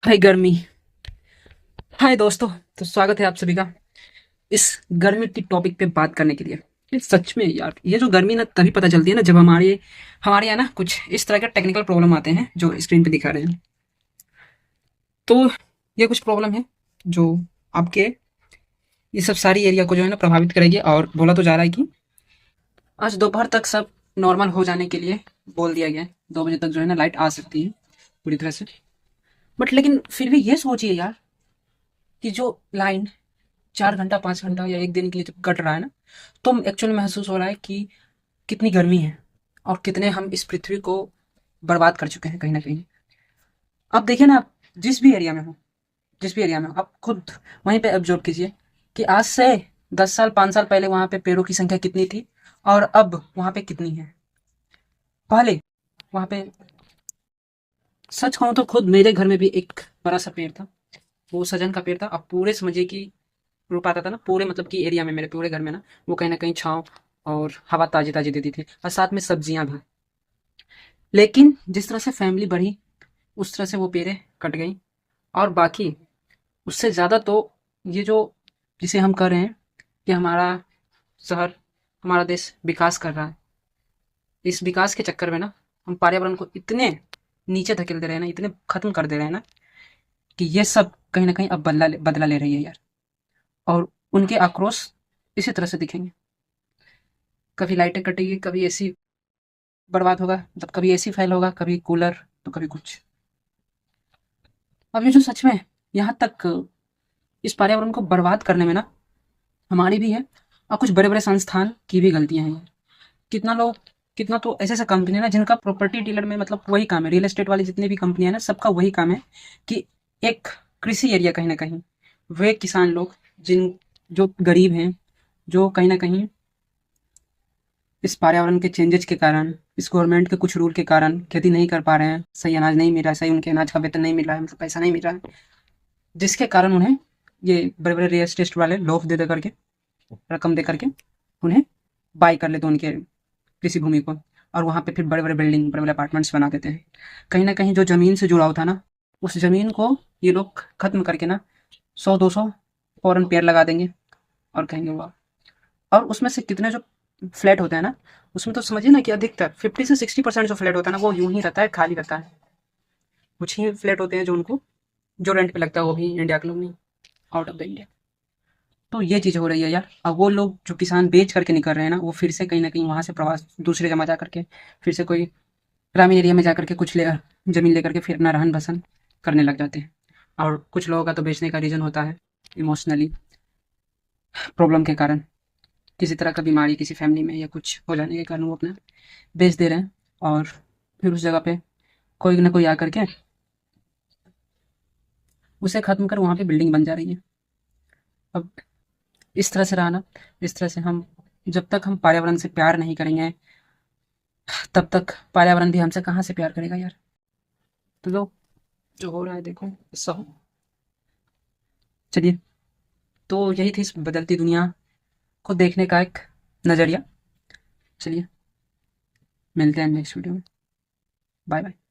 हाय गर्मी। हाय दोस्तों। तो स्वागत है आप सभी का इस गर्मी की टॉपिक पे बात करने के लिए। ये सच में यार, ये जो गर्मी ना तभी पता चलती है ना जब हमारे हमारे यहाँ ना कुछ इस तरह के टेक्निकल प्रॉब्लम आते हैं जो स्क्रीन पे दिखा रहे हैं। तो ये कुछ प्रॉब्लम है जो आपके ये सब सारी एरिया को जो है ना प्रभावित करेगी। और बोला तो जा रहा है कि आज दोपहर तक सब नॉर्मल हो जाने के लिए बोल दिया गया है। 2 बजे तक जो है ना लाइट आ सकती है पूरी तरह से। बट लेकिन फिर भी ये सोचिए यार कि जो लाइन 4 घंटा 5 घंटा या एक दिन के लिए जब कट रहा है ना, तो एक्चुअली महसूस हो रहा है कि कितनी गर्मी है और कितने हम इस पृथ्वी को बर्बाद कर चुके हैं कहीं ना कहीं। अब देखिए ना, आप जिस भी एरिया में हो, जिस भी एरिया में हो, आप खुद वहीं पे ऑब्जर्व कीजिए कि आज से 10 साल 5 साल पहले वहां पे पेड़ों की संख्या कितनी थी और अब वहां पे कितनी है। पहले वहां पे, सच कहूं तो खुद मेरे घर में भी एक बड़ा सा पेड़ था। वो सजन का पेड़ था। अब पूरे समझिए कि रूप आता था ना पूरे, मतलब कि एरिया में, मेरे पूरे घर में ना, वो कहीं ना कहीं छाँव और हवा ताजी ताजी देती थी और साथ में सब्जियां भी। लेकिन जिस तरह से फैमिली बढ़ी उस तरह से वो पेड़ें कट गई। और बाकी उससे ज़्यादा तो ये जो जिसे हम कह रहे हैं कि हमारा शहर, हमारा देश विकास कर रहा है, इस विकास के चक्कर में ना हम पर्यावरण को इतने नीचे धकेल दे रहे हैं ना, इतने खत्म कर दे रहे हैं ना, कि ये सब कहीं ना कहीं अब बदला ले रही है यार। और उनके आक्रोश इसी तरह से दिखेंगे। कभी लाइटें कटेगी, कभी एसी बर्बाद होगा, मतलब कभी एसी फेल होगा, कभी कूलर, तो कभी कुछ। अब ये जो सच में यहाँ तक इस पर्यावरण को बर्बाद करने में ना हमारी भी है और कुछ बड़े बड़े संस्थान की भी गलतियां हैं। कितना लोग, कितना तो ऐसे ऐसे कंपनी है ना जिनका प्रॉपर्टी डीलर में मतलब वही काम है, रियल एस्टेट वाली जितनी भी कंपनियां हैं ना, सबका वही काम है कि एक कृषि एरिया कहीं ना कहीं, वे किसान लोग जिन, जो गरीब हैं, जो कहीं ना कहीं इस पर्यावरण के चेंजेस के कारण, इस गवर्नमेंट के कुछ रूल के कारण खेती नहीं कर पा रहे हैं, सही अनाज नहीं मिल रहा है, सही उनके अनाज का वेतन नहीं मिल रहा है, मतलब पैसा नहीं मिल रहा है, जिसके कारण उन्हें ये बड़े बड़े रियल एस्टेट वाले लोफ दे दे करके, रकम दे करके उन्हें बाय कर लेते हैं उनके कृषि भूमि को। और वहाँ पे फिर बड़े बड़े बिल्डिंग, बड़े बड़े अपार्टमेंट्स बना देते हैं। कहीं ना कहीं जो ज़मीन से जुड़ाव था ना, उस ज़मीन को ये लोग खत्म करके ना 100 200 फॉरन पेड़ लगा देंगे और कहेंगे वाह। और उसमें से कितने जो फ्लैट होते हैं ना, उसमें तो समझिए ना कि अधिकतर 50 से 60% जो फ्लैट होता है ना, वो यूं ही रहता है, खाली रहता है। कुछ ही फ्लैट होते हैं जो उनको, जो रेंट पे लगता है, वो भी इंडिया के लोग नहीं, आउट ऑफ द इंडिया। तो ये चीज़ हो रही है यार। अब वो लोग जो किसान बेच करके निकल रहे हैं ना, वो फिर से कहीं ना कहीं वहां से प्रवास दूसरे जगह जा करके, फिर से कोई ग्रामीण एरिया में जा करके कुछ ले जमीन लेकर के फिर अपना रहन बसन करने लग जाते हैं। और कुछ लोगों का तो बेचने का रीज़न होता है इमोशनली प्रॉब्लम के कारण, किसी तरह का बीमारी किसी फैमिली में या कुछ हो जाने के कारण वो अपना बेच दे रहे हैं। और फिर उस जगह पे कोई ना कोई आकर के उसे खत्म कर वहाँ पे बिल्डिंग बन जा रही है। अब इस तरह से रहा ना, इस तरह से हम, जब तक हम पर्यावरण से प्यार नहीं करेंगे, तब तक पर्यावरण भी हमसे कहाँ से प्यार करेगा यार। तो जो हो रहा है देखो, ऐसा हो। चलिए, तो यही थी इस बदलती दुनिया को देखने का एक नज़रिया। चलिए, मिलते हैं नेक्स्ट वीडियो में। Bye bye.